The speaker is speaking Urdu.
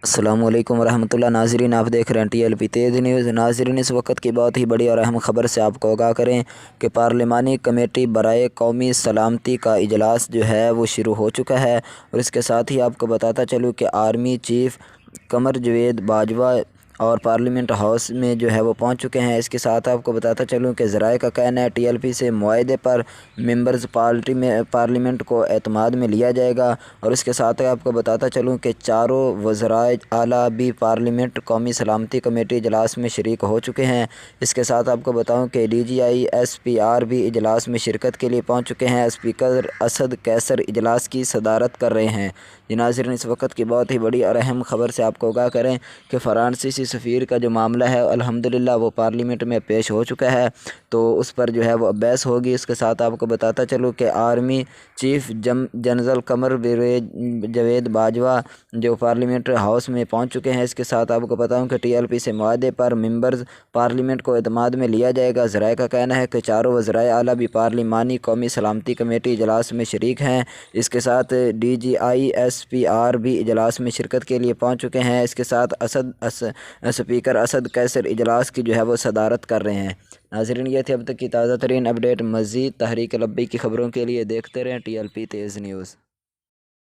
السلام علیکم ورحمۃ اللہ۔ ناظرین، آپ دیکھ رہے ہیں TLP تیز نیوز۔ ناظرین، اس وقت کی بہت ہی بڑی اور اہم خبر سے آپ کو آگاہ کریں کہ پارلیمانی کمیٹی برائے قومی سلامتی کا اجلاس جو ہے وہ شروع ہو چکا ہے، اور اس کے ساتھ ہی آپ کو بتاتا چلوں کہ آرمی چیف قمر جاوید باجوہ اور پارلیمنٹ ہاؤس میں جو ہے وہ پہنچ چکے ہیں۔ اس کے ساتھ آپ کو بتاتا چلوں کہ ذرائع کا کہنا ہے TLP سے معاہدے پر ممبرز پارلیمنٹ کو اعتماد میں لیا جائے گا، اور اس کے ساتھ آپ کو بتاتا چلوں کہ چاروں وزرائے اعلیٰ بھی پارلیمنٹ قومی سلامتی کمیٹی اجلاس میں شریک ہو چکے ہیں۔ اس کے ساتھ آپ کو بتاؤں کہ DGI SPR بھی اجلاس میں شرکت کے لیے پہنچ چکے ہیں۔ اسپیکر اسد قیصر اجلاس کی صدارت کر رہے ہیں۔ ناظرین، اس وقت کی بہت ہی بڑی اور اہم خبر سے آپ کو آگاہ کریں کہ فرانسیسی سفیر کا جو معاملہ ہے الحمدللہ وہ پارلیمنٹ میں پیش ہو چکا ہے، تو اس پر جو ہے وہ بحث ہوگی۔ اس کے ساتھ آپ کو بتاتا چلوں کہ army chief general Qamar Javed Bajwa جو پارلیمنٹ ہاؤس میں پہنچ چکے ہیں۔ اس کے ساتھ آپ کو بتاؤں کہ TLP سے معاہدے پر ممبرز پارلیمنٹ کو اعتماد میں لیا جائے گا۔ ذرائع کا کہنا ہے کہ چاروں وزرائے اعلیٰ بھی پارلیمانی قومی سلامتی کمیٹی اجلاس میں شریک ہیں۔ اس کے ساتھ DGI SPR بھی اجلاس میں شرکت کے لیے پہنچ چکے ہیں۔ اس کے ساتھ اسپیکر اسد قیصر اجلاس کی جو ہے وہ صدارت کر رہے ہیں۔ ناظرین، یہ تھی اب تک کی تازہ ترین اپڈیٹ۔ مزید تحریک لبیک کی خبروں کے لیے دیکھتے رہیں TLP تیز نیوز۔